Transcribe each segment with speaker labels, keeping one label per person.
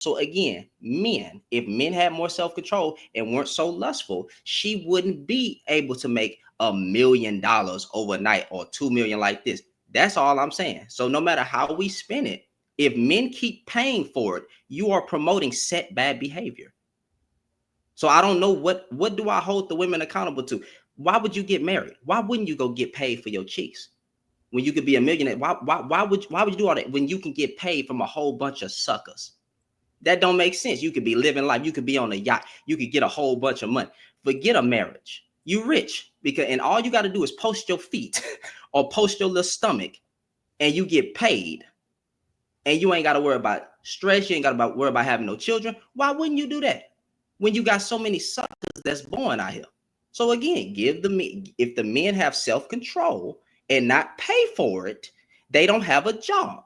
Speaker 1: So again, men, if men had more self-control and weren't so lustful, she wouldn't be able to make $1 million overnight or 2 million like this. That's all I'm saying. So no matter how we spin it, if men keep paying for it, you are promoting set bad behavior. So I don't know what do I hold the women accountable to? Why would you get married? Why wouldn't you go get paid for your cheeks when you could be a millionaire? Why would you do all that when you can get paid from a whole bunch of suckers? That don't make sense. You could be living life. You could be on a yacht. You could get a whole bunch of money. Forget a marriage. You rich and all you got to do is post your feet or post your little stomach, and you get paid. And you ain't got to worry about stress. You ain't got to worry about having no children. Why wouldn't you do that when you got so many suckers that's born out here? So again, if the men have self-control and not pay for it, they don't have a job.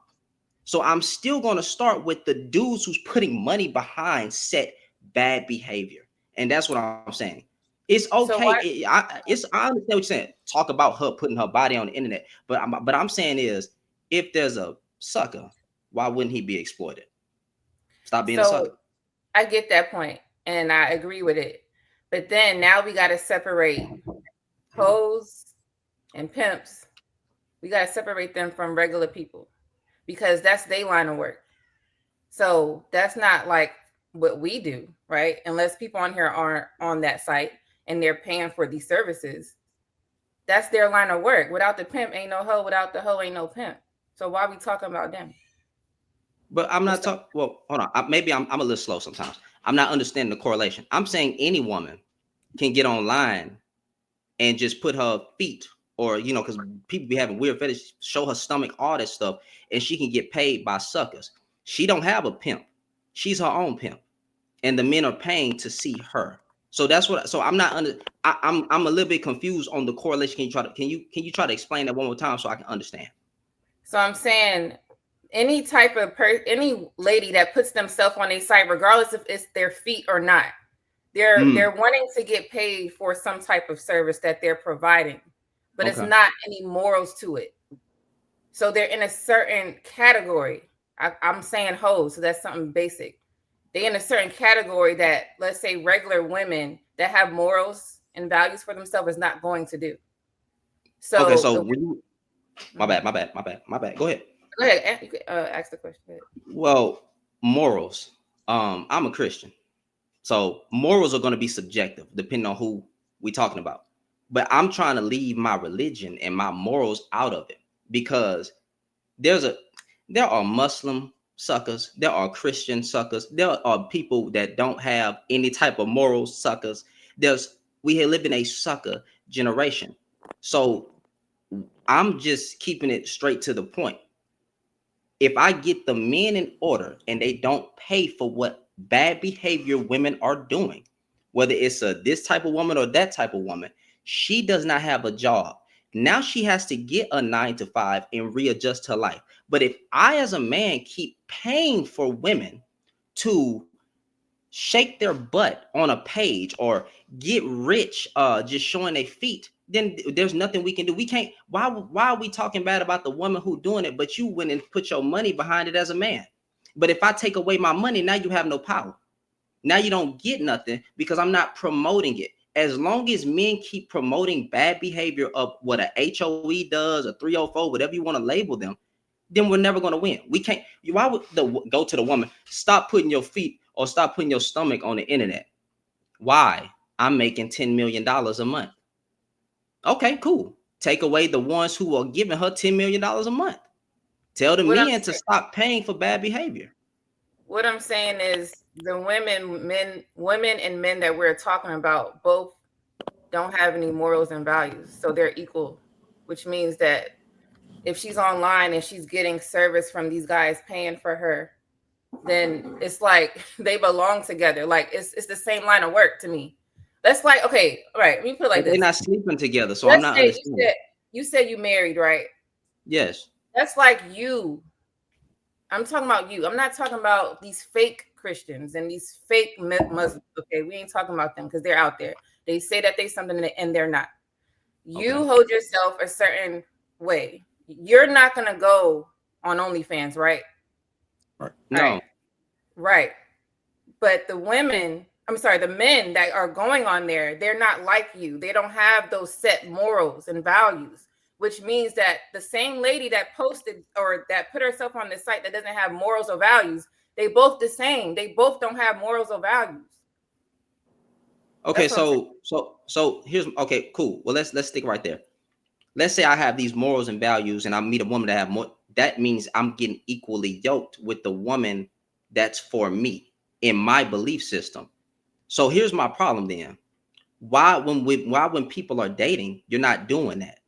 Speaker 1: So I'm still going to start with the dudes who's putting money behind set bad behavior. And that's what I'm saying. It's okay. I understand what you're saying. Talk about her putting her body on the internet. But I'm saying is, if there's a sucker, why wouldn't he be exploited? Stop being a sucker.
Speaker 2: I get that point, and I agree with it. But then now we got to separate hoes and pimps. We got to separate them from regular people, because that's their line of work. So that's not like what we do, right? Unless people on here aren't on that site and they're paying for these services. That's their line of work. Without the pimp, ain't no hoe. Without the hoe, ain't no pimp. So why are we talking about them?
Speaker 1: But I'm not talking. Well, hold on. Maybe I'm a little slow sometimes. I'm not understanding the correlation. I'm saying any woman can get online and just put her feet, or because people be having weird fetish, show her stomach, all that stuff, and she can get paid by suckers. She don't have a pimp. She's her own pimp, and the men are paying to see her. So that's what. So I'm not under. I'm a little bit confused on the correlation. Can you try to explain that one more time so I can understand?
Speaker 2: So I'm saying any type of any lady that puts themselves on a site, regardless if it's their feet or not, they're wanting to get paid for some type of service that they're providing, but it's not any morals to it. So they're in a certain category. I'm saying hoes, so that's something basic. They're in a certain category that, let's say, regular women that have morals and values for themselves is not going to do. So
Speaker 1: okay, so my bad. Go ahead.
Speaker 2: Go ahead. You could, ask the question.
Speaker 1: Well, morals. I'm a Christian, so morals are going to be subjective depending on who we're talking about. But I'm trying to leave my religion and my morals out of it, because there are Muslim suckers, there are Christian suckers, there are people that don't have any type of moral suckers. We live in a sucker generation. So I'm just keeping it straight to the point. If I get the men in order and they don't pay for what bad behavior women are doing, whether it's this type of woman or that type of woman, she does not have a job. Now she has to get a 9 to 5 and readjust her life. But if I, as a man, keep paying for women to shake their butt on a page or get rich just showing their feet, then there's nothing we can do. We can't. Why are we talking bad about the woman who doing it, but you went and put your money behind it as a man? But if I take away my money, now you have no power. Now you don't get nothing because I'm not promoting it. As long as men keep promoting bad behavior of what a HOE does, a 304, whatever you want to label them, then we're never going to win. We can't. Why would go to the woman, stop putting your feet or stop putting your stomach on the internet? Why? I'm making $10 million a month. Okay, cool. Take away the ones who are giving her $10 million a month. Tell the men to stop paying for bad behavior.
Speaker 2: What I'm saying is the women and men that we're talking about both don't have any morals and values. So they're equal, which means that if she's online and she's getting service from these guys paying for her, then it's like they belong together. Like it's the same line of work to me. That's like, okay, all right, let me put it like this.
Speaker 1: They're not sleeping together, so I'm not understanding.
Speaker 2: You said you married, right?
Speaker 1: Yes.
Speaker 2: That's like you. I'm talking about you. I'm not talking about these fake Christians and these fake Muslims. Okay, we ain't talking about them because they're out there. They say that they something and they're not. You hold yourself a certain way. You're not gonna go on OnlyFans, right?
Speaker 1: No.
Speaker 2: Right. But the men that are going on there, they're not like you. They don't have those set morals and values, which means that the same lady that posted or that put herself on the site that doesn't have morals or values, they both the same. They both don't have morals or values.
Speaker 1: Okay, so here's okay, cool. Well, let's stick right there. Let's say I have these morals and values, and I meet a woman that have more. That means I'm getting equally yoked with the woman that's for me in my belief system. So here's my problem then. Why when people are dating, you're not doing that?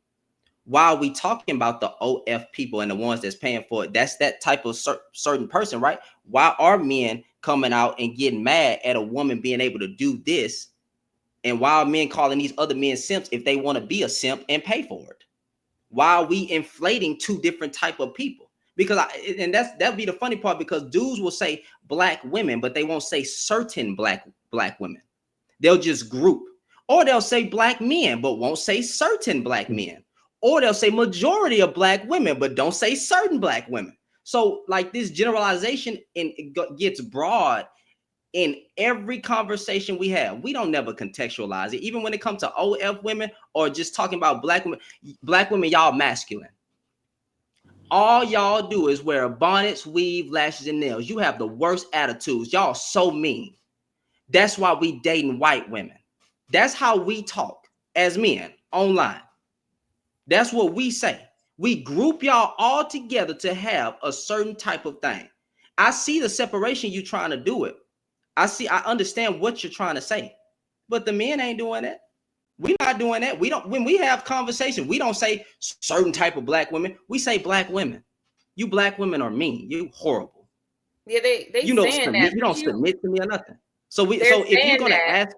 Speaker 1: Why are we talking about the OF people and the ones that's paying for it? That's that type of certain person, right? Why are men coming out and getting mad at a woman being able to do this? And why are men calling these other men simps if they want to be a simp and pay for it? Why are we inflating two different type of people? Because that'd be the funny part, because dudes will say black women, but they won't say certain black women. They'll just group. Or they'll say black men, but won't say certain black men. Or they'll say majority of black women, but don't say certain black women. So like this generalization gets broad in every conversation we have. We don't never contextualize it. Even when it comes to OF women or just talking about black women, y'all masculine. All y'all do is wear bonnets, weave, lashes, and nails. You have the worst attitudes. Y'all so mean. That's why we dating white women. That's how we talk as men online. That's what we say. We group y'all all together to have a certain type of thing. I see the separation you trying to do it. I understand what you're trying to say, but the men ain't doing that. We're not doing that. We don't, when we have conversation, we don't say certain type of black women. We say black women. You black women are mean. You horrible.
Speaker 2: Yeah, they
Speaker 1: you don't
Speaker 2: saying
Speaker 1: submit,
Speaker 2: that.
Speaker 1: You don't submit to me or nothing. So if you're gonna ask,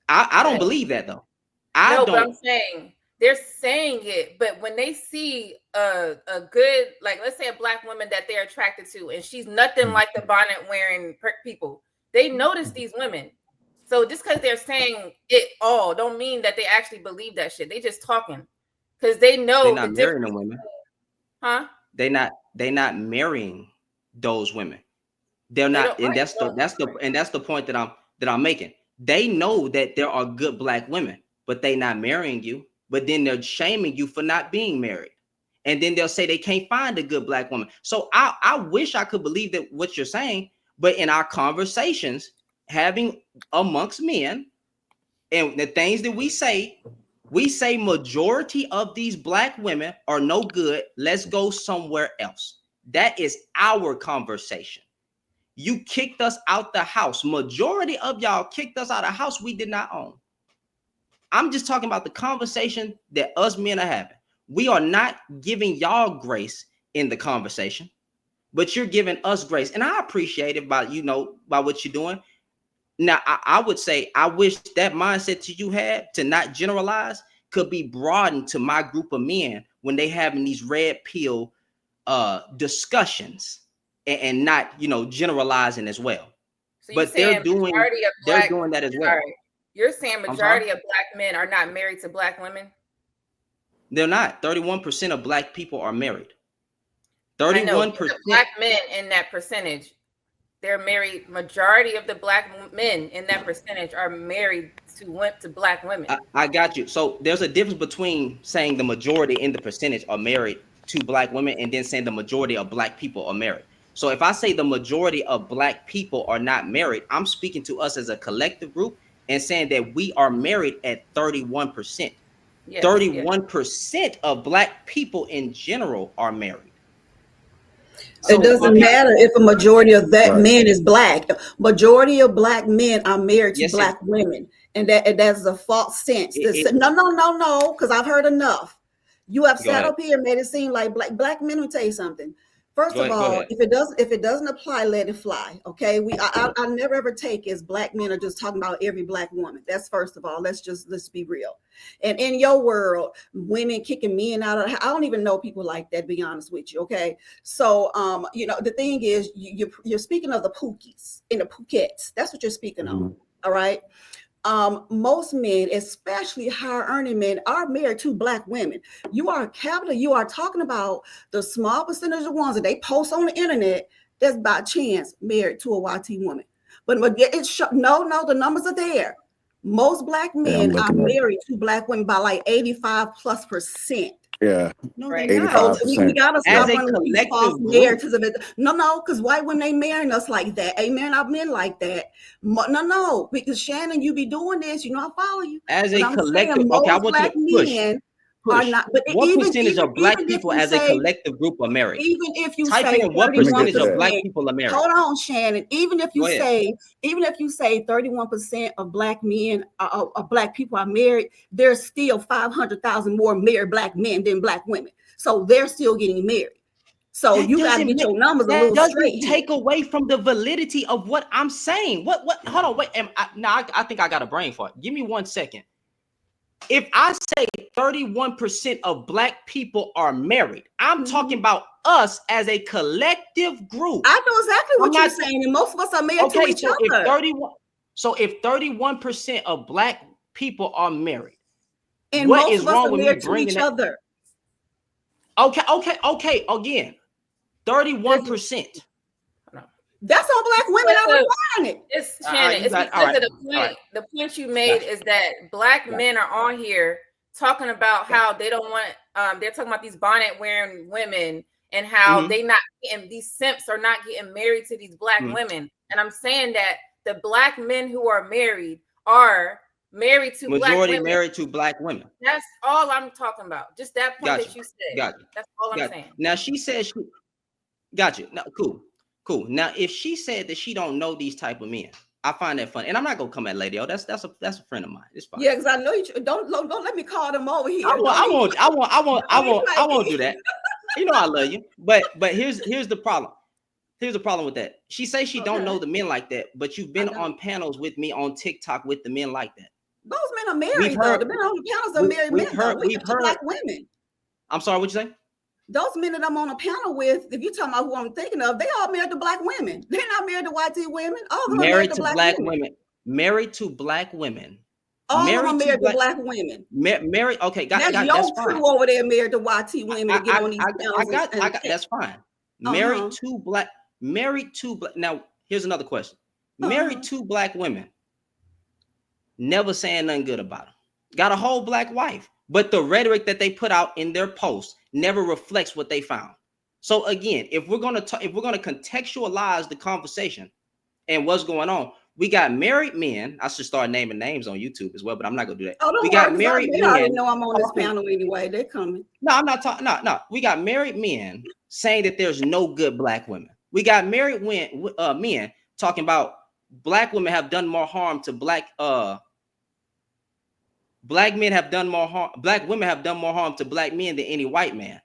Speaker 1: I don't believe that though.
Speaker 2: But I'm saying they're saying it, but when they see a good, like let's say a black woman that they're attracted to, and she's nothing like the bonnet wearing people, they notice these women. So just because they're saying it all, don't mean that they actually believe that shit. They just talking because they know
Speaker 1: they're not marrying the women.
Speaker 2: Huh?
Speaker 1: They're not marrying those women. They're not, and that's the point that I'm making. They know that there are good black women, but they not marrying you. But then they're shaming you for not being married, and then they'll say they can't find a good black woman. So I wish I could believe that what you're saying, but in our conversations having amongst men and the things that we say majority of these black women are no good. Let's go somewhere else. That is our conversation. You kicked us out the house. Majority of y'all kicked us out of the house we did not own. I'm just talking about the conversation that us men are having. We are not giving y'all grace in the conversation, but you're giving us grace. And I appreciate it by what you're doing. Now, I would say I wish that mindset that you had to not generalize could be broadened to my group of men when they having these red pill discussions and not, generalizing as well.
Speaker 2: So but they're doing
Speaker 1: that as well.
Speaker 2: You're saying majority of black men are not married to black women?
Speaker 1: They're not. 31% of black people are married. 31%.
Speaker 2: Black men in that percentage, they're married. Majority of the black men in that percentage are married to black women.
Speaker 1: I got you. So there's a difference between saying the majority in the percentage are married to black women and then saying the majority of black people are married. So if I say the majority of black people are not married, I'm speaking to us as a collective group and saying that we are married at 31%. 31% of black people in general are married.
Speaker 3: So it doesn't matter if a majority of that men is black. Majority of black men are married to black women. And that's a false sense. No, because I've heard enough. You have sat up here and made it seem like black men. Will tell you something. First of all, if it doesn't apply, let it fly. Okay. I never ever take as black men are just talking about every black woman. That's first of all. Let's be real. And in your world, women kicking men out of, I don't even know people like that, to be honest with you. Okay. So the thing is, you're speaking of the pookies and the Phukets. That's what you're speaking of. All right. Most men, especially higher earning men, are married to black women. You are talking about the small percentage of ones that they post on the internet that's by chance married to a YT woman. But it's no, the numbers are there. Most black men are married to black women by like 85+%.
Speaker 4: Yeah.
Speaker 1: No,
Speaker 2: right.
Speaker 1: they're not.
Speaker 3: So we gotta stop running these false narratives of it. No, because white women ain't marrying us like that. Ain't marrying our men like that. No, because Shannon, you be doing this. You know I follow you.
Speaker 1: As a collective,
Speaker 3: most
Speaker 1: okay, I want you
Speaker 3: black
Speaker 1: to push.
Speaker 3: men are not. But
Speaker 1: What
Speaker 3: even
Speaker 1: percentage of black people as a collective group are married?
Speaker 3: Even if you
Speaker 1: type
Speaker 3: say
Speaker 1: in what percentage of black people are married.
Speaker 3: Hold on, Shannon. Even if you say 31% of black men of black people are married, there's still 500,000 more married black men than black women. So they're still getting married. So you got to get your numbers a little straight.
Speaker 1: Take away from the validity of what I'm saying. What? Hold on, wait. I think I got a brain fart. Give me 1 second. If I say 31% of black people are married, I'm talking about us as a collective group.
Speaker 3: I know exactly what you're saying, and most of us are married to each other.
Speaker 1: If 31% of black people are married,
Speaker 3: and what is wrong with me bringing each other?
Speaker 1: Okay. Again, 31%.
Speaker 3: That's on black women. I don't find it.
Speaker 2: It's Shannon. It's because of the point. The point you made is that black men are on here talking about how they don't want. They're talking about these bonnet wearing women and how they not getting, these simps are not getting married to these black women. And I'm saying that the black men who are married are married to black women.
Speaker 1: Married to black women.
Speaker 2: That's all I'm talking about. Just that point that you said. That's all I'm saying.
Speaker 1: Now she says she. Got you. No, cool. Now, if she said that she don't know these type of men, I find that funny. And I'm not gonna come at Lady O. That's a friend of mine. It's fine.
Speaker 3: Yeah, because I know you don't let me call them over here.
Speaker 1: I won't do that. You know I love you. But here's the problem. Here's the problem with that. She says she don't know the men like that, but you've been on panels with me on TikTok with the men like that.
Speaker 3: Those men are married. The men on the panels are married men. We've heard black women.
Speaker 1: I'm sorry, what you say?
Speaker 3: Those men that I'm on a panel with, if you're talking about who I'm thinking of, they all married to black women. They're not married to white women. All of them
Speaker 1: married to black women. Married to black women.
Speaker 3: All of them are married to black women.
Speaker 1: Married. Okay,
Speaker 3: that's your crew over there married to YT women to get on these panels.
Speaker 1: I got that's fine. Married to black. Now, here's another question. Married to black women. Never saying nothing good about them. Got a whole black wife. But the rhetoric that they put out in their posts never reflects what they found. So again, if we're gonna contextualize the conversation and what's going on, we got married men. I should start naming names on YouTube as well, but I'm not gonna do that.
Speaker 3: We got married men. I already know I'm on this panel anyway. They're coming.
Speaker 1: No, I'm not talking. No. We got married men saying that there's no good black women. We got married men talking about black women have done more harm to black men have done more harm. Black women have done more harm to black men than any white man,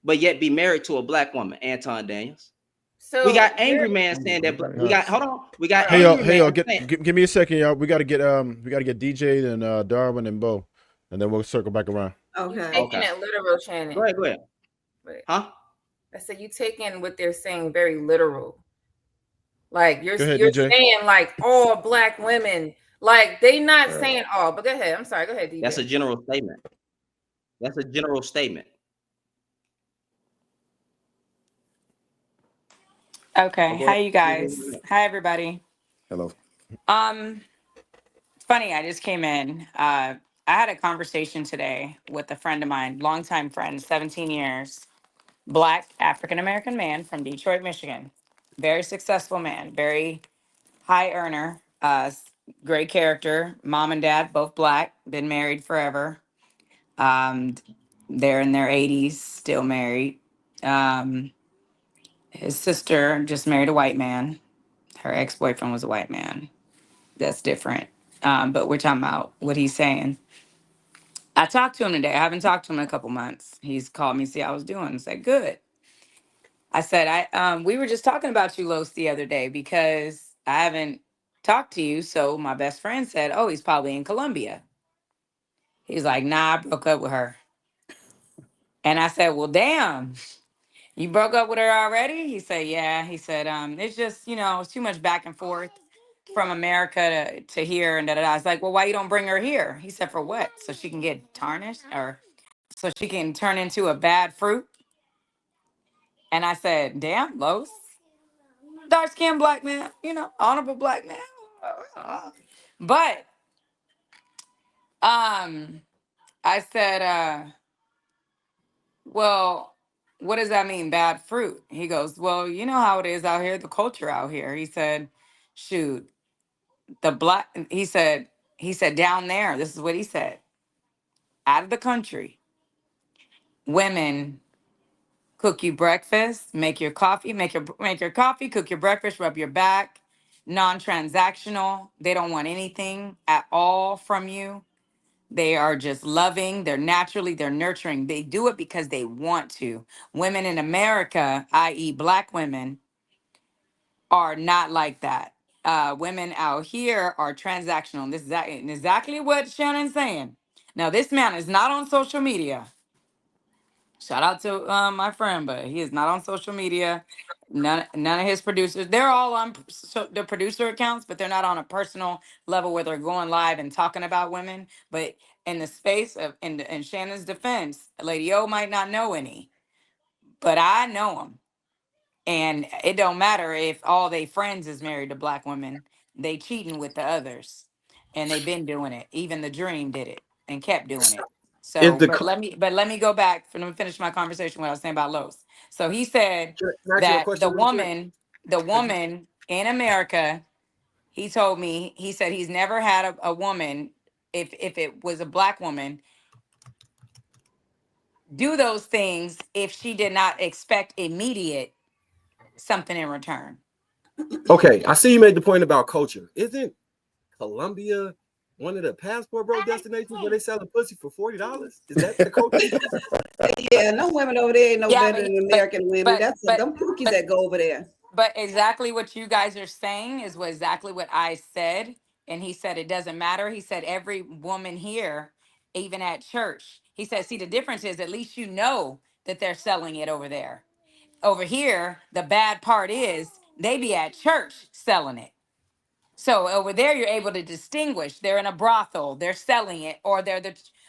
Speaker 1: but yet be married to a black woman. Anton Daniels. So we got angry man saying that. We got hold on. We got
Speaker 5: hey y'all. Give me a second, y'all. We got to get DJ and Darwin and Bo, and then we'll circle back around.
Speaker 2: Okay. Taking it literal, Shannon.
Speaker 1: Go ahead. Huh?
Speaker 2: I said you taking what they're saying very literal. Like you're
Speaker 5: DJ.
Speaker 2: saying like all black women. Like they not saying all, but go ahead. I'm sorry. Go ahead, DJ.
Speaker 1: That's a general statement.
Speaker 6: Okay. Hi, you guys. Hi, everybody.
Speaker 4: Hello.
Speaker 6: Funny, I just came in. I had a conversation today with a friend of mine, longtime friend, 17 years, Black African-American man from Detroit, Michigan. Very successful man, very high earner, great character. Mom and dad, both Black, been married forever. They're in their 80s, still married. His sister just married a white man. Her ex-boyfriend was a white man. That's different. But we're talking about what he's saying. I talked to him today. I haven't talked to him in a couple months. He's called me, see how I was doing. I said, good. I said, we were just talking about you, Los, the other day because I haven't talked to you. So my best friend said, oh, he's probably in Colombia. He's like, nah, I broke up with her. And I said, well, damn. You broke up with her already? He said, yeah. He said, it's just, it's too much back and forth from America to here and da-da-da. I was like, well, why you don't bring her here? He said, for what? So she can get tarnished or so she can turn into a bad fruit? And I said, damn, Los. dark skinned black man, honorable black man. But I said, well, what does that mean, bad fruit? He goes, well, you know how it is out here, the culture out here. He said, shoot, he said down there, this is what he said, out of the country, women cook you breakfast, make your coffee, cook your breakfast, rub your back, non-transactional. They don't want anything at all from you. They are just loving. They're nurturing. They do it because they want to. Women in America, i.e. black women, are not like that. Women out here are transactional. This is exactly what Shannon's saying. Now, this man is not on social media. Shout out to my friend, but he is not on social media. None of his producers. They're all on the producer accounts, but they're not on a personal level where they're going live and talking about women. But in the space of in Shannon's defense, Lady O might not know any, but I know them. And it don't matter if all they friends is married to black women. They cheating with the others, and they've been doing it. Even the Dream did it and kept doing it.
Speaker 4: Is
Speaker 6: So,
Speaker 4: the
Speaker 6: but let me go back. Let me finish my conversation. What I was saying about Los. So he said
Speaker 4: Can I ask you a
Speaker 6: that the
Speaker 4: question really quick?
Speaker 6: woman in America. He told me. He said he's never had a woman. If it was a black woman, do those things if she did not expect immediate something in return.
Speaker 4: Okay, I see you made the point about culture. Isn't Colombia one of the passport bro destinations where they sell a pussy for $40? Is that the culture?
Speaker 3: Yeah, no women over there ain't no
Speaker 6: Yeah,
Speaker 3: better than American women. That's them cookies that go over there.
Speaker 6: But exactly what you guys are saying is exactly what I said. And he said it doesn't matter. He said every woman here, even at church, he said, see, the difference is at least you know that they're selling it over there. Over here, the bad part is they be at church selling it. So over there, you're able to distinguish. They're in a brothel, they're selling it, or they're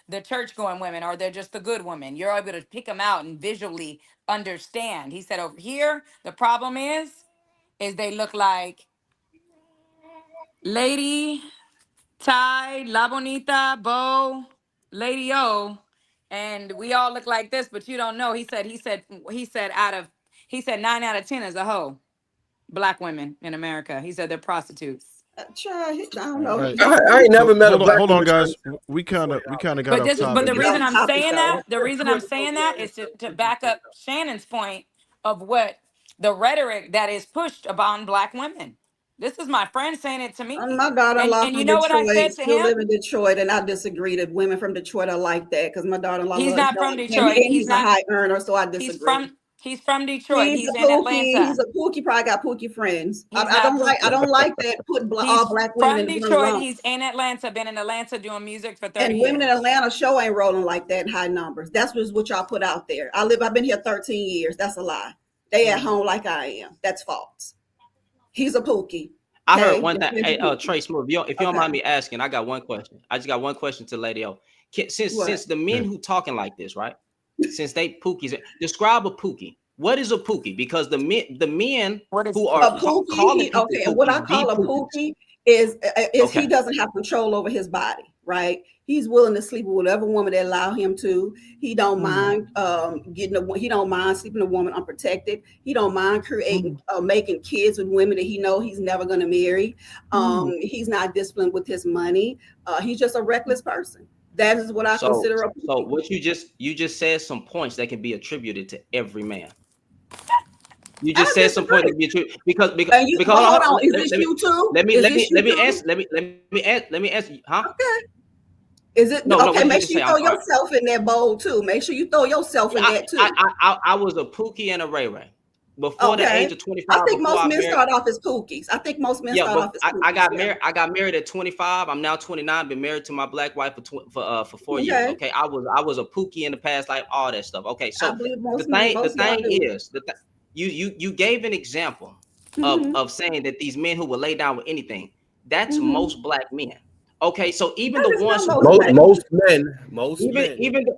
Speaker 6: the church going women, or they're just the good women. You're able to pick them out and visually understand. He said over here, the problem is they look like Lady Ty, La Bonita, Bo, Lady O, and we all look like this, but you don't know. He said 9 out of 10 is a hoe. Black women in America. He said they're prostitutes.
Speaker 3: I don't know.
Speaker 5: Right.
Speaker 4: I ain't never met a black
Speaker 5: Hold on,
Speaker 4: woman.
Speaker 5: guys. We kind of got
Speaker 6: But
Speaker 5: off topic.
Speaker 6: but the reason I'm
Speaker 3: topic,
Speaker 6: saying
Speaker 3: though.
Speaker 6: that is to back up Shannon's point of what the rhetoric that is pushed upon black women. This is my friend saying it to me.
Speaker 3: My daughter-in-law
Speaker 6: And
Speaker 3: from
Speaker 6: you know what I
Speaker 3: Detroit
Speaker 6: said to
Speaker 3: still
Speaker 6: him?
Speaker 3: live in Detroit, and I disagree that women from Detroit are like that because my daughter-in-law
Speaker 6: He's
Speaker 3: loves
Speaker 6: not from
Speaker 3: him, and
Speaker 6: Detroit.
Speaker 3: he's a high earner, so I
Speaker 6: He's
Speaker 3: disagree.
Speaker 6: from Detroit.
Speaker 3: He's
Speaker 6: He's
Speaker 3: a
Speaker 6: in
Speaker 3: pookie.
Speaker 6: Atlanta.
Speaker 3: He's a pookie. Probably got pookie friends.
Speaker 6: He's
Speaker 3: I
Speaker 6: not
Speaker 3: don't like. I
Speaker 6: pookie.
Speaker 3: don't like that. Putting
Speaker 6: He's
Speaker 3: all black women
Speaker 6: from
Speaker 3: in one
Speaker 6: Detroit.
Speaker 3: lump.
Speaker 6: He's in Atlanta. Been in Atlanta doing music for 30
Speaker 3: And
Speaker 6: years.
Speaker 3: women in Atlanta show ain't rolling like that in high numbers. That's what y'all put out there. I've been here 13 years. That's a lie. They at home like I am. That's false. He's a pookie.
Speaker 1: I
Speaker 3: Okay?
Speaker 1: heard one thing. Hey, Trey Smooth, if you don't mind me asking, I got one question. I just got one question to Lady O. Since the men who talking like this, right? Since they pookies, describe a pookie. What is a pookie? Because the men who are calling people
Speaker 3: okay,
Speaker 1: pookies,
Speaker 3: and what I call a pookie is he doesn't have control over his body, right? He's willing to sleep with whatever woman they allow him to. He don't mind he don't mind sleeping with a woman unprotected. He don't mind creating making kids with women that he know he's never going to marry. He's not disciplined with his money. He's just a reckless person. That is what I consider a pookie.
Speaker 1: So what you just said some points that can be attributed to every man. You just said some points that can be attributed because
Speaker 3: hold on. Is this you too?
Speaker 1: Let me answer you, huh?
Speaker 3: Okay. Is it
Speaker 1: no?
Speaker 3: Okay, make sure you throw yourself in that bowl too. Make sure you throw yourself in that too.
Speaker 1: I was a pookie and a Ray Ray. Before the age of 25,
Speaker 3: I think most men start off as pookies. I got
Speaker 1: married at 25. I'm now 29. Been married to my black wife for 4 years. Okay, I was a pookie in the past, like all that stuff. Okay, so the thing is that you gave an example of saying that these men who will lay down with anything, that's most black men. Okay, so even the ones even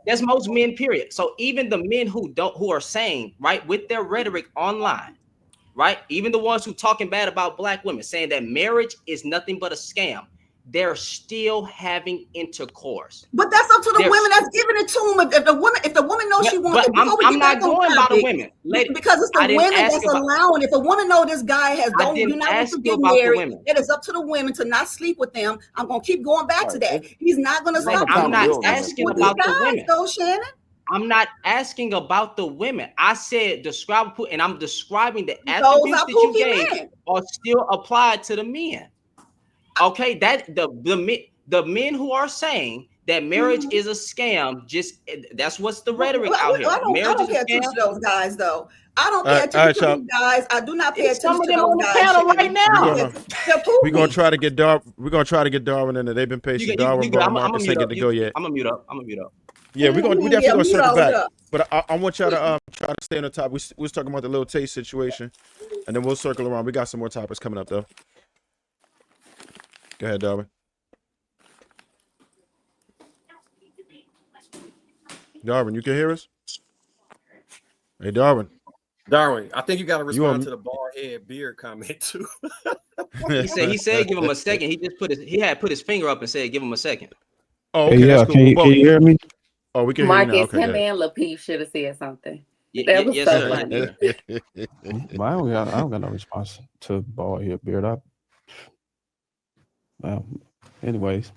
Speaker 1: that's most men, period. So even the men who are saying, right, with their rhetoric online, right? Even the ones who talking bad about black women, saying that marriage is nothing but a scam, they're still having intercourse.
Speaker 3: But that's up to the women that's giving it to them. If the woman knows she wants it,
Speaker 1: I'm not going by the women,
Speaker 3: because it's the women that's allowing. If a woman know this guy has do not want to get married, it is up to the women to not sleep with them. I'm gonna keep going back to that. He's not gonna stop.
Speaker 1: I'm not asking about the women,
Speaker 3: though, Shannon.
Speaker 1: I'm not asking about the women. I said describe, and I'm describing the attributes that you gave are still applied to the men. Okay, that the men who are saying that marriage is a scam, that's what's the rhetoric out here.
Speaker 3: I don't pay attention to those guys, though. I don't pay attention to those guys. I do not pay attention to those guys.
Speaker 1: Panel right now.
Speaker 5: We're gonna try to get Darwin. We're gonna try to get Darwin in there. They've been patient. Darwin, Marcus ain't get to go yet.
Speaker 1: I'm gonna mute up.
Speaker 5: Yeah, we definitely gonna circle back. But I want y'all to try to stay on the top. We was talking about the little taste situation, and then we'll circle around. We got some more topics coming up though. Go ahead, Darwin. Darwin, you can hear us? Hey, Darwin.
Speaker 4: Darwin, I think you got to respond to the bald head beard comment too.
Speaker 1: he said give him a second. He had put his finger up and said give him a second.
Speaker 5: Oh, okay.
Speaker 7: Hey, yeah, cool. Can you hear me?
Speaker 5: Oh, we can
Speaker 8: Marcus,
Speaker 5: hear you now. Okay,
Speaker 8: him and Lapeef should have said something.
Speaker 1: That was so
Speaker 8: funny.
Speaker 7: Well, I don't got no response to bald head beard. Well, anyways.